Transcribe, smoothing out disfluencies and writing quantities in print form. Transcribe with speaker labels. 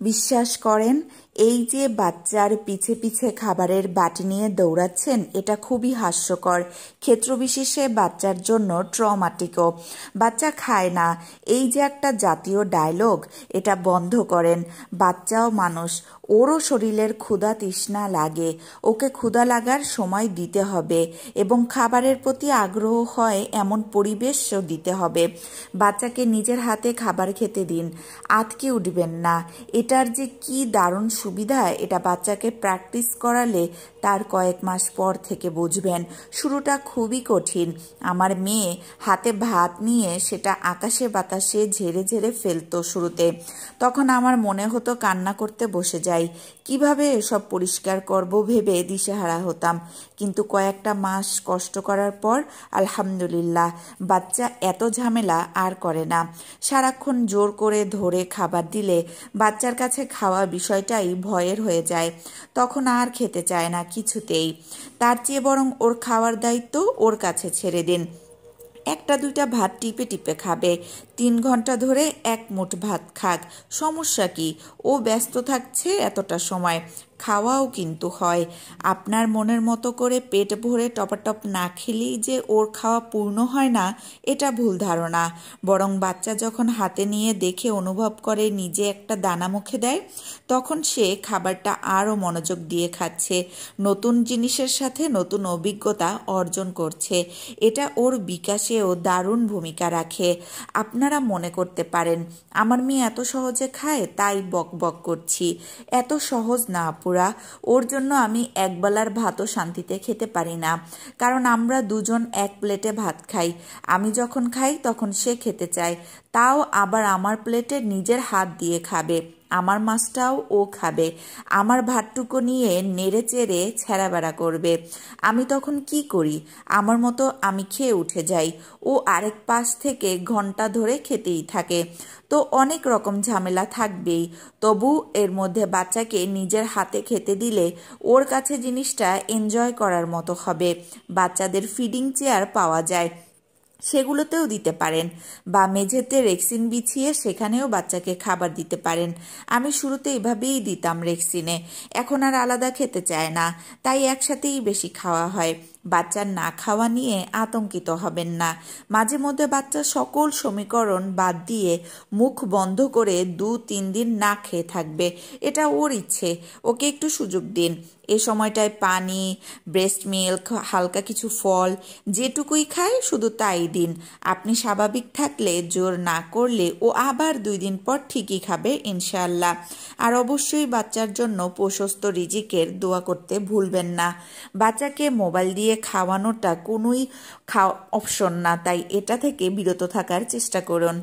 Speaker 1: বিশ্বাস করেন, এই যে বাচ্চার পিছে পিছে খাবারের বাটি নিয়ে দৌড়াচ্ছেন, এটা খুবই হাস্যকর, ক্ষেত্রবিশেষে বাচ্চার জন্য ট্রমাটিকও। বাচ্চা খায় না, এই যে একটা জাতীয় ডায়লগ, এটা বন্ধ করেন। বাচ্চাও মানুষ, ওরও শরীরের ক্ষুধা তৃষ্ণা লাগে, ওকে ক্ষুধা লাগার সময় দিতে হবে এবং খাবারের প্রতি আগ্রহ হয় এমন পরিবেশও দিতে হবে। বাচ্চাকে নিজের হাতে খাবার খেতে দিন, আটকে উঠবেন না। এটার যে কি দারুণ সুবিধা, এটা বাচ্চাকে প্র্যাকটিস করালে তার কয়েক মাস পর থেকে বুঝবেন। শুরুটা খুবই কঠিন। আমার মেয়ে হাতে ভাত নিয়ে সেটা আকাশে বাতাসে ঝেড়ে ঝেড়ে ফেলতো শুরুতে। তখন আমার মনে হতো কান্না করতে বসে যাই, কিভাবে এসব পরিষ্কার করব ভেবে দিশেহারা হতাম। কিন্তু কয়েকটা মাস কষ্ট করার পর আলহামদুলিল্লাহ বাচ্চা এত ঝামেলা আর করে না। সারাক্ষণ জোর করে ধরে খাবার দিলে বাচ্চার কাছে খাওয়া বিষয়টাই ভয়ের হয়ে যায়, তখন আর খেতে চায় না কিছুতেই। তার চেয়ে বরং ওর খাওয়ার দায়িত্ব ওর কাছে ছেড়ে দিন। একটা দুইটা ভাত টিপে টিপে খাবে, 3 ঘন্টা ধরে এক মুঠ ভাত খাক, সমস্যা কি? ও ব্যস্ত থাকছে এতটা সময়, খাওয়াও কিন্তু হয়। আপনার মনের মতো করে পেট ভরে টপাটপ না খেলেই যে ওর খাওয়া পূর্ণ হয় না, এটা ভুল ধারণা। বরং বাচ্চা যখন হাতে নিয়ে দেখে অনুভব করে নিজে একটা দানা মুখে দেয়, তখন সে খাবারটা আরও মনোযোগ দিয়ে খাচ্ছে, নতুন জিনিসের সাথে নতুন অভিজ্ঞতা অর্জন করছে। এটা ওর বিকাশেও দারুণ ভূমিকা রাখে। আপনারা মনে করতে পারেন আমার মেয়ে এত সহজে খায় তাই বক বক করছি, এত সহজ না পুরা। ওর জন্য আমি একবেলার ভাতও শান্তিতে খেতে পারি না, কারণ আমরা দুজন এক প্লেটে ভাত খাই। আমি যখন খাই তখন সে খেতে চায়, তাও আবার আমার প্লেটে নিজের হাত দিয়ে খাবে। আমার মাছটাও ও খাবে, আমার ভাতটুকু নিয়ে নেড়ে চেড়ে ছেঁড়াবেড়া করবে। আমি তখন কি করি? আমার মতো আমি খেয়ে উঠে যাই, ও আরেক পাশ থেকে ঘন্টা ধরে খেতেই থাকে। তো অনেক রকম ঝামেলা থাকবেই, তবু এর মধ্যে বাচ্চাকে নিজের হাতে খেতে দিলে ওর কাছে জিনিসটা এনজয় করার মতো হবে। বাচ্চাদের ফিডিং চেয়ার পাওয়া যায়, সেগুলোতেও দিতে পারেন, বা মেঝেতে রেক্সিন বিছিয়ে সেখানেও বাচ্চাকে খাবার দিতে পারেন। আমি শুরুতে এভাবেই দিতাম রেক্সিনে, এখন আর আলাদা খেতে চায় না, তাই একসাথেই বেশি খাওয়া হয়। বাচ্চার না খাওয়া নিয়ে আতঙ্কিত হবেন না। মাঝে মধ্যে বাচ্চা সকল সমীকরণ বাদ দিয়ে মুখ বন্ধ করে 2-3 দিন না খেয়ে থাকবে, এটা ওর ইচ্ছে, ওকে একটু সুযোগ দিন। এ সময়টায় পানি, ব্রেস্ট মিল্ক, হালকা কিছু ফল, যেটুকুই খায় শুধু তাই দিন। আপনি স্বাভাবিক থাকলে, জোর না করলে ও আবার 2 দিন পর ঠিকই খাবে ইনশাআল্লাহ। আর অবশ্যই বাচ্চার জন্য প্রশস্ত রিজিকের দোয়া করতে ভুলবেন না। বাচ্চাকে মোবাইল দিয়ে খাওয়ানোটা কোনোই অপশন না, তাই এটা থেকে বিরত থাকার চেষ্টা করুন।